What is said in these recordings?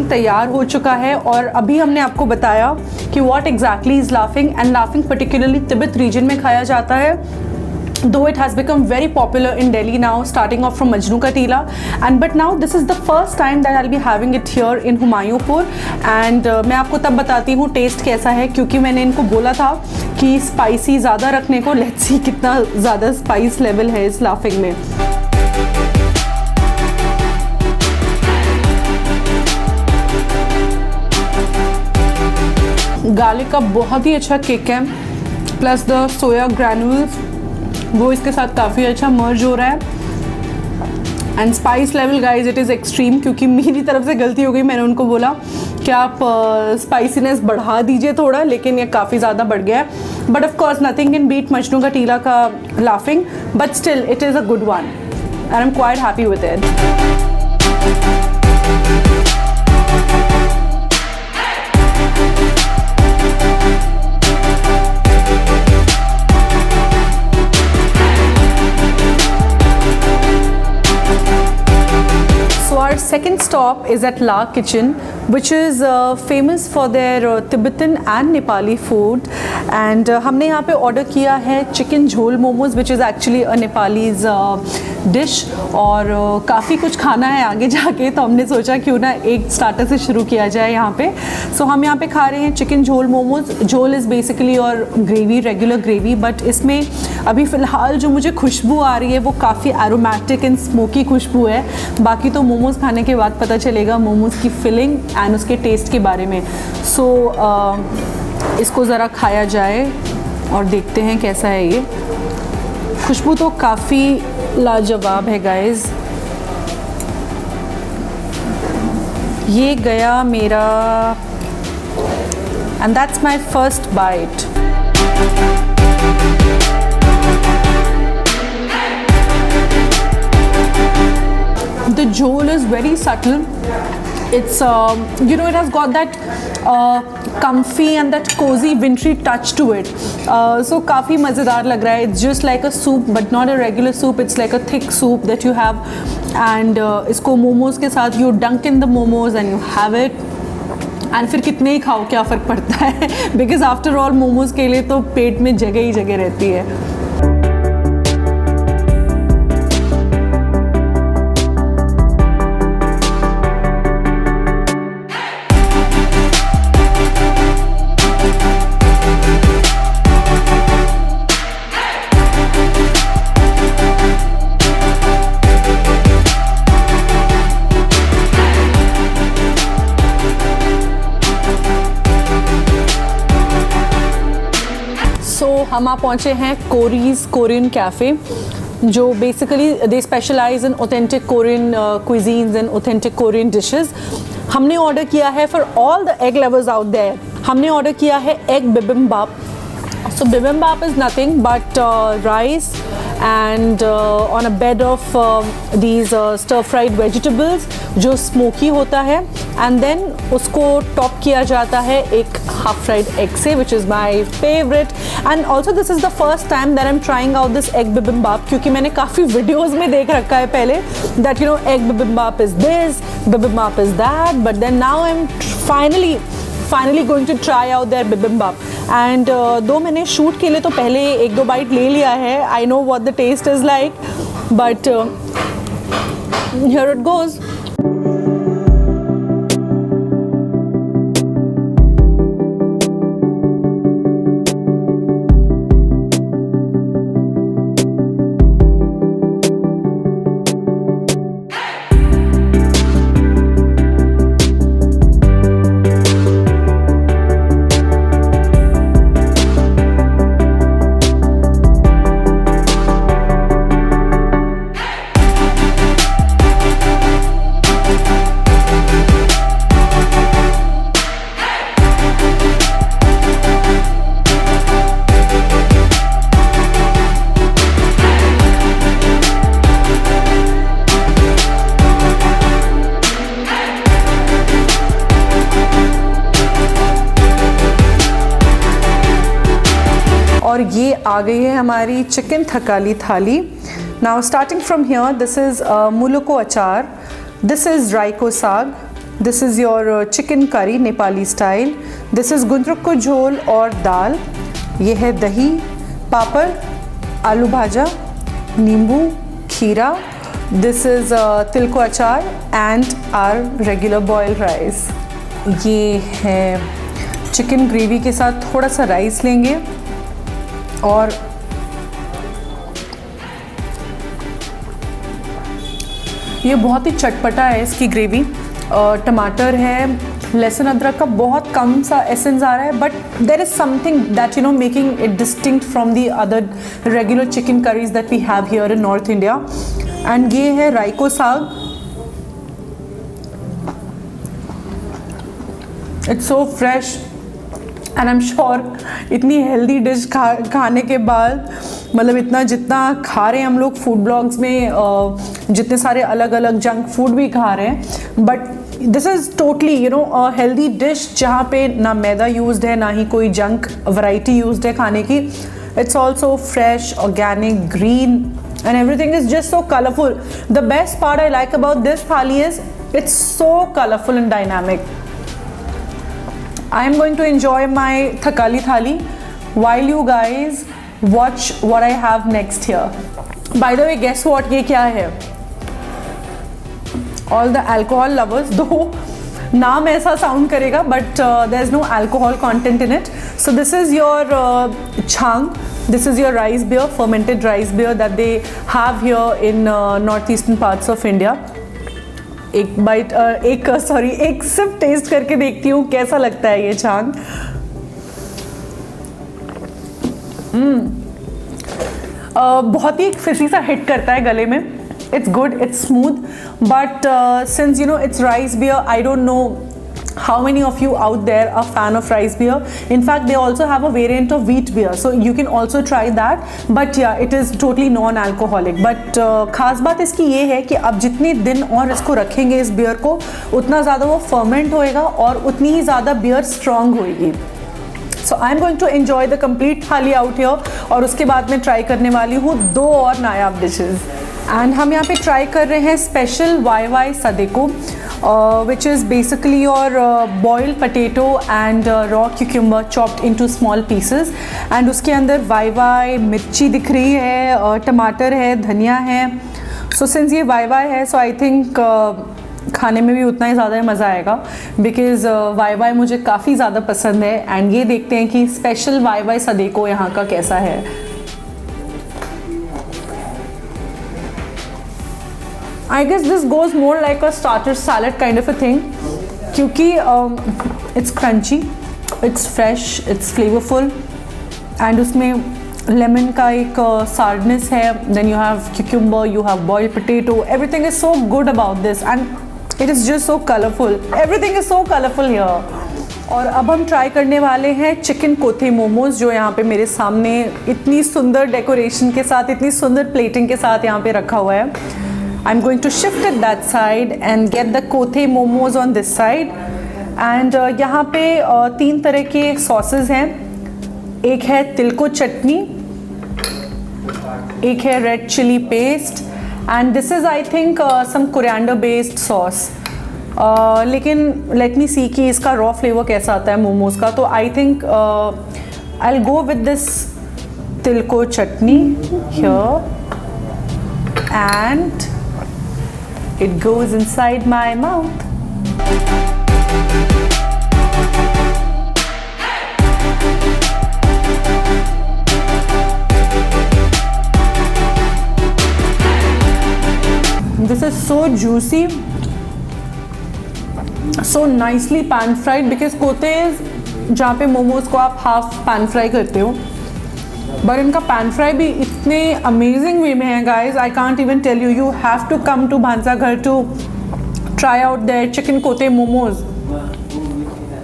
तैयार हो चुका है और अभी हमने आपको बताया कि what exactly is laphing, and laphing particularly Tibet region में खाया जाता है. Though it has become very popular in Delhi now, starting off from Majnu Ka Tila, but now this is the first time that I'll be having it here in Humayunpur. And मैं आपको तब बताती हूँ test कैसा है, क्योंकि मैंने इनको बोला था कि स्पाइसी ज़्यादा रखने को. लेट्स सी कितना ज़्यादा स्पाइस लेवल है इस लाफिंग में. गार्लिक का बहुत ही अच्छा किक है, प्लस द सोया ग्रैन्यूल्स वो इसके साथ काफ़ी अच्छा मर्ज हो रहा है. And spice level guys it is extreme, क्योंकि मेरी तरफ से गलती हो गई. मैंने उनको बोला कि आप स्पाइसीनेस बढ़ा दीजिए थोड़ा, लेकिन ये काफ़ी ज़्यादा बढ़ गया है. But of course nothing can beat Majnu ka Tilla का laphing, but still it is a good one and I am quite happy with it. Our second stop is at La Kitchen, which is famous for their Tibetan and Nepali food. And हमने यहाँ पे order किया है chicken झोल momos, which is actually a Nepalese dish. और काफ़ी कुछ खाना है आगे जाके, तो हमने सोचा क्यों ना एक स्टार्टर से शुरू किया जाए यहाँ पे. सो हम यहाँ पे खा रहे हैं चिकन झोल मोमोज. झोल इज़ बेसिकली और ग्रेवी, रेगुलर ग्रेवी, बट इसमें अभी फ़िलहाल जो मुझे खुशबू आ रही है वो काफ़ी एरोमेटिक एंड स्मोकी खुशबू है. बाकी तो मोमोज़ खाने के बाद पता चलेगा मोमोज़ की फिलिंग एंड उसके टेस्ट के बारे में. सो इसको ज़रा खाया जाए और देखते हैं कैसा है ये. खुशबू तो काफ़ी लाजवाब है गाइस. ये गया मेरा, and that's my first bite. The jhol is very subtle. It's it has got that comfy and that cozy wintry touch to it. So काफ़ी मज़ेदार लग रहा है. It's just like a soup but not a regular soup. It's like a thick soup that you have, and इसको मोमोज के साथ you dunk in the momos and you have it. And फिर कितने ही खाओ क्या फ़र्क पड़ता है, बिकॉज आफ्टर ऑल मोमोज के लिए तो पेट में जगह ही जगह रहती है. हम आप पहुँचे हैं कोरीज कोरियन कैफ़े, जो basically they specialize in authentic Korean cuisines and authentic Korean dishes. हमने ऑर्डर किया है for all the egg lovers out there, हमने ऑर्डर किया है egg bibimbap. So bibimbap is nothing but rice and on a bed of these stir fried vegetables जो smoky होता है, and then उसको टॉप किया जाता है एक half fried egg से, which is my favorite. And also this is the first time that I'm trying out this egg bibimbap, क्योंकि मैंने काफ़ी वीडियोज़ में देख रखा है पहले that egg bibimbap is this, bibimbap is that, but then now I'm finally going to try out their bibimbap. And दो मैंने शूट के लिए तो पहले एक दो बाइट ले लिया है. I know what the taste is like, but here it goes. और ये आ गई है हमारी chicken Thakali thali. Now starting from here, this is मुलुको अचार, दिस इज़ राइको साग, this is your chicken curry Nepali style. This is gundruk को झोल और दाल। ये है दही, पापड़, आलू भाजा, नींबू, खीरा। This is til ko achar and are regular boiled rice. ये है चिकन ग्रेवी के साथ थोड़ा सा राइस लेंगे और ये बहुत ही चटपटा है इसकी ग्रेवी। टमाटर है, लहसुन अदरक का बहुत कम सा एसेंस आ रहा है, but there is something that you know making it distinct from the other regular chicken curries that we have here in north India. And ये है रायको saag. It's so fresh and I am sure इतनी healthy dish खाने के बाद, मतलब इतना जितना खा रहे हैं हम लोग फूड ब्लॉग्स में, जितने सारे अलग अलग जंक फूड भी खा रहे हैं, but this is totally you know a healthy dish जहाँ पे ना मैदा यूज्ड है, ना ही कोई जंक वैरायटी यूज्ड है खाने की। It's also fresh, organic, green and everything is just so colourful. The best part I like about this thali is it's so colourful and dynamic. I am going to enjoy my thakali thali while you guys watch what I have next here. By the way, guess what? ये क्या है? All the alcohol lovers, though नाम ऐसा sound करेगा, but there is no alcohol content in it. So this is your chang. This is your rice beer, fermented rice beer that they have here in northeastern parts of India. एक SIP test करके देखती हूँ कैसा लगता है ये चांग। बहुत ही fishy सा हिट करता है गले में। It's good, it's smooth, but since you know it's rice beer, I don't know how many of you out there are fan of rice beer. In fact, they also have a variant of wheat beer, so you can also try that, but yeah, it is totally non-alcoholic. But खास बात इसकी ये है कि अब जितने दिन और इसको रखेंगे इस बियर को, उतना ज़्यादा वो फर्मेंट होएगा और उतनी ही ज़्यादा बियर स्ट्रॉन्ग होएगी। So I am going to enjoy the complete thali out here, और उसके बाद मैं ट्राई करने वाली हूँ 2 और नायाब डिशेज़। एंड हम यहाँ पे ट्राई कर रहे हैं special Wai sadeko, which is basically your boiled potato and raw cucumber chopped into small pieces, and उसके अंदर वाई मिर्ची दिख रही है, टमाटर है, धनिया है। So since ये वाई है, so I think खाने में भी उतना ही ज़्यादा मज़ा आएगा, बिकॉज वाई मुझे काफ़ी ज़्यादा पसंद है। एंड ये देखते हैं कि स्पेशल वाई सदेको यहाँ का कैसा है। I guess this goes more like a starter salad kind of a thing, क्योंकि it's crunchy, it's fresh, it's flavorful, and उसमें lemon का एक sourness है, then you have cucumber, you have boiled potato, everything is so good about this, and it is just so colorful, everything is so colorful here। और अब हम try करने वाले हैं चिकन कोथे मोमोज, जो यहाँ पे मेरे सामने इतनी सुंदर डेकोरेशन के साथ, इतनी सुंदर प्लेटिंग के साथ यहाँ पे रखा हुआ है। I'm going to shift it that side and get the kothe momos on this side. And यहाँ पे 3 तरह के सॉसेस हैं। एक है तिल को चटनी, एक है red chilli paste, and this is I think some coriander based sauce. लेकिन लेट मी सी कि इसका रॉ फ्लेवर कैसा आता है मोमोज का। तो I think I will go with this तिल को चटनी here, and it goes inside my mouth. This is so juicy, so nicely pan fried, because कोतेज जहाँ पे मोमोज को आप हाफ pan फ्राई करते हो, बट इनका पैन फ्राई भी इतने अमेजिंग वे में है guys, I can't even tell you. You have to come to Bhansaghar to try out their chicken kothey momos.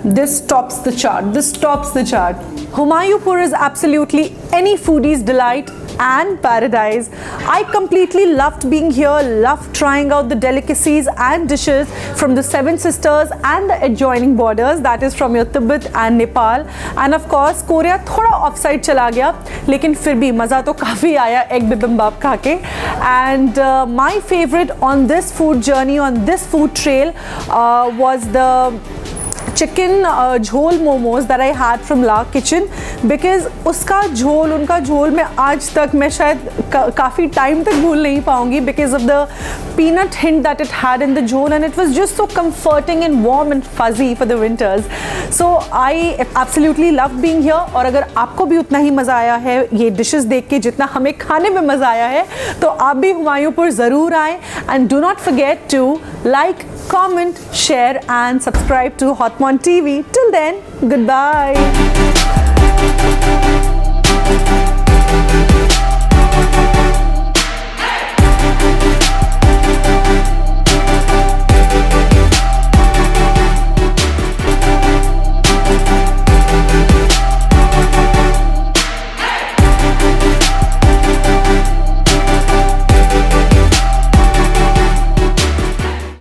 This tops the chart, Humayunpur is absolutely any foodie's delight, and paradise. I completely loved being here, loved trying out the delicacies and dishes from the Seven Sisters and the adjoining borders, that is from your Tibet and Nepal. And of course, Korea थोड़ा of side चला गया, लेकिन फिर भी मज़ा तो काफ़ी आया एग बिबिम्बाप खा के. And my favorite on this food journey, on this food trail was the chicken झोल momos that I had from La Kitchen, because उसका झोल, उनका झोल मैं आज तक मैं शायद काफ़ी टाइम तक भूल नहीं पाऊँगी because of the peanut hint that it had in the झोल, and it was just so comforting and warm and fuzzy for the winters. So I absolutely loved being here. और अगर आपको भी उतना ही मज़ा आया है ये डिशेस देख के जितना हमें खाने में मज़ा आया है, तो आप भी हुमायूंपुर ज़रूर आएँ. And do not forget to like, comment, share and subscribe to Hotmon TV. Till then, goodbye.